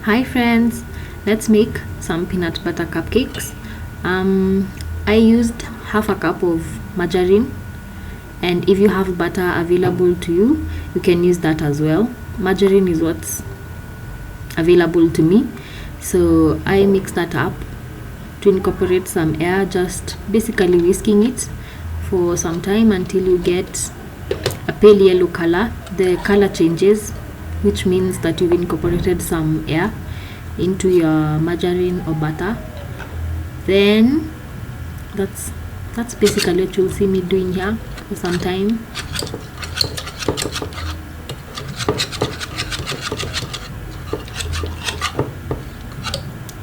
Hi friends, let's make some peanut butter cupcakes. I used half a cup of margarine, and if you have butter available to you, you can use that as well. Margarine is what's available to me, so I mix that up to incorporate some air, just basically whisking it for some time until you get a pale yellow color. The color changes, which means that you've incorporated some air into your margarine or butter. Then that's basically what you'll see me doing here for some time.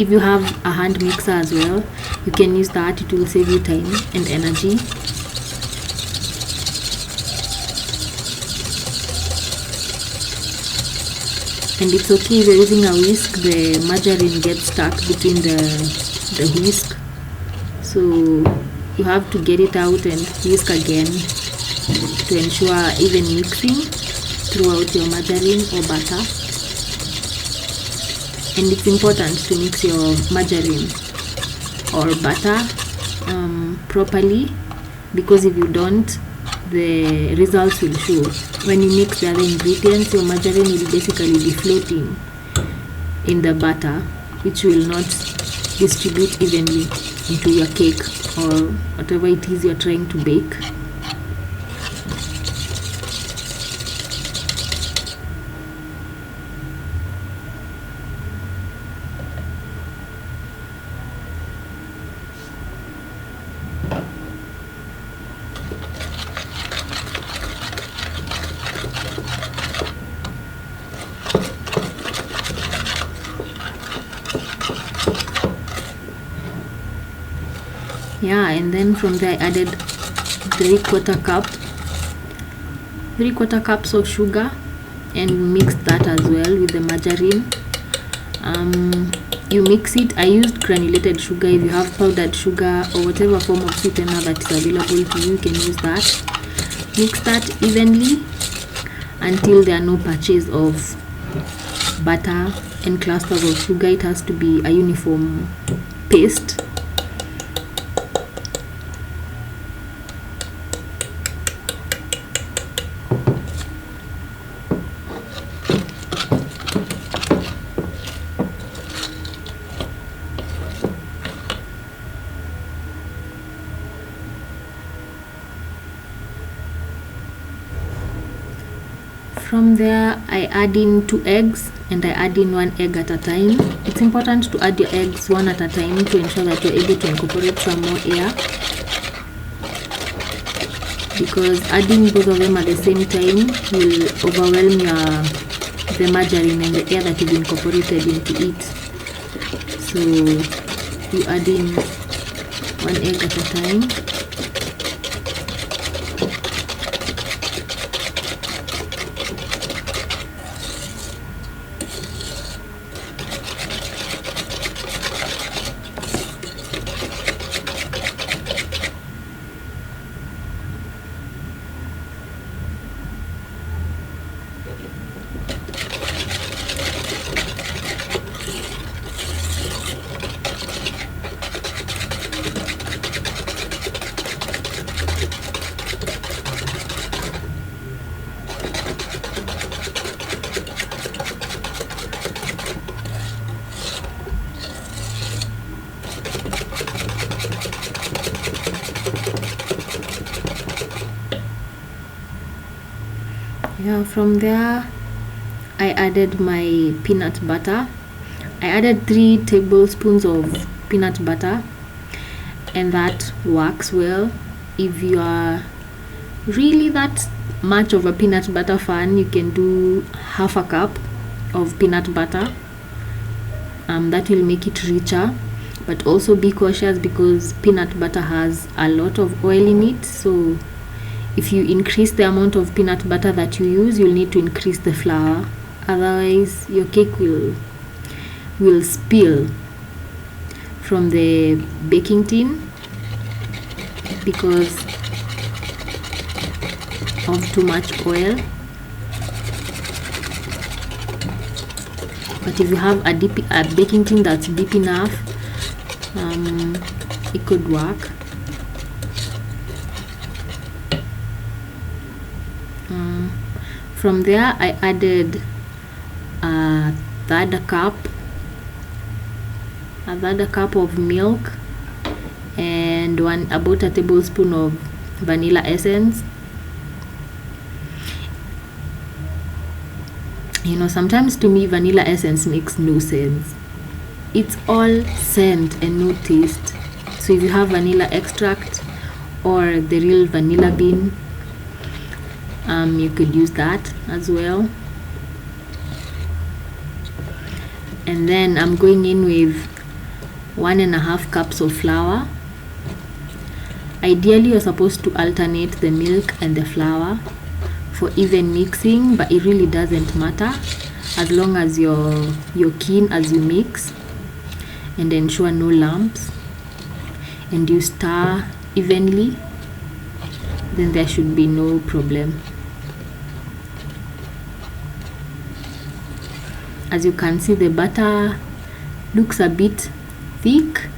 If you have a hand mixer as well, you can use that. It will save you time and energy. And it's okay if you're using a whisk, the margarine gets stuck between the whisk, so you have to get it out and whisk again to ensure even mixing throughout your margarine or butter. And it's important to mix your margarine or butter properly, because if you don't, the results will show. When you mix the other ingredients, your margarine will basically be floating in the butter, which will not distribute evenly into your cake or whatever it is you're trying to bake. And then from there I added 3/4 cups of sugar and mixed that as well with the margarine. You mix it. I used granulated sugar. If you have powdered sugar or whatever form of sweetener that is available to you, you can use that. Mix that evenly until there are no patches of butter and clusters of sugar. It has to be a uniform paste. From there, I add in 2 eggs, and I add in 1 egg at a time. It's important to add your eggs one at a time to ensure that you're able to incorporate some more air, because adding both of them at the same time will overwhelm the margarine and the air that you've incorporated into it. So you add in 1 egg at a time. From there, I added my peanut butter. I added 3 tablespoons of peanut butter, and that works well. If you are really that much of a peanut butter fan, you can do half a cup of peanut butter. That will make it richer, but also be cautious because peanut butter has a lot of oil in it, so if you increase the amount of peanut butter that you use, you'll need to increase the flour. Otherwise, your cake will spill from the baking tin because of too much oil. but if you have a baking tin that's deep enough, it could work. From there, I added a third cup of milk and about a tablespoon of vanilla essence. Sometimes to me vanilla essence makes no sense. It's all scent and no taste. So if you have vanilla extract or the real vanilla bean, you could use that as well. And then I'm going in with 1.5 cups of flour. Ideally, you're supposed to alternate the milk and the flour for even mixing, but it really doesn't matter as long as you're keen as you mix and ensure no lumps and you stir evenly, then there should be no problem. As you can see, the batter looks a bit thick,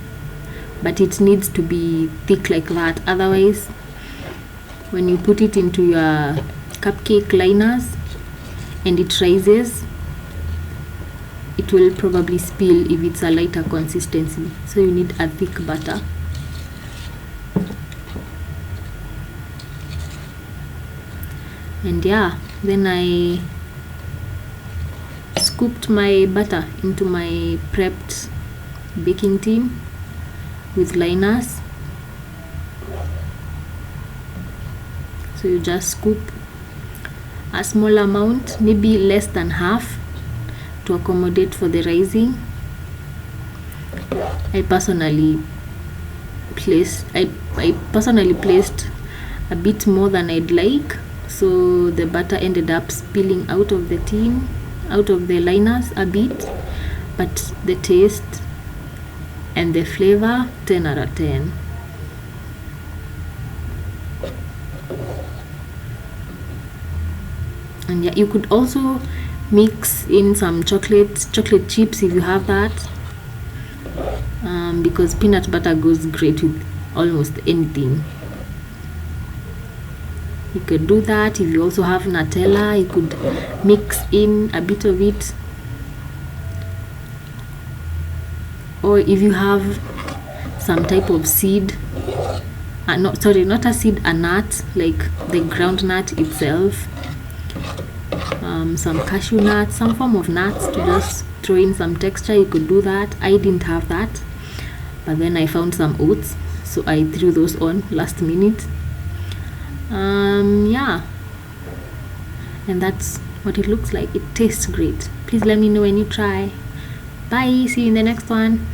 but it needs to be thick like that. Otherwise, when you put it into your cupcake liners and it rises, it will probably spill if it's a lighter consistency. So you need a thick batter. And yeah, then I scooped my butter into my prepped baking tin with liners. So you just scoop a small amount, maybe less than half, to accommodate for the rising. I personally placed a bit more than I'd like, so the butter ended up spilling out of the tin, out of the liners a bit, but the taste and the flavor, 10 out of 10. And yeah, you could also mix in some chocolate chips if you have that, because peanut butter goes great with almost anything. You could do that. If you also have Nutella, you could mix in a bit of it. Or if you have some type of seed, not a seed, a nut, like the ground nut itself, some cashew nuts, some form of nuts to just throw in some texture, you could do that. I didn't have that, but then I found some oats, so I threw those on last minute. Yeah, and that's what it looks like. It tastes great. Please let me know when you try. Bye, see you in the next one.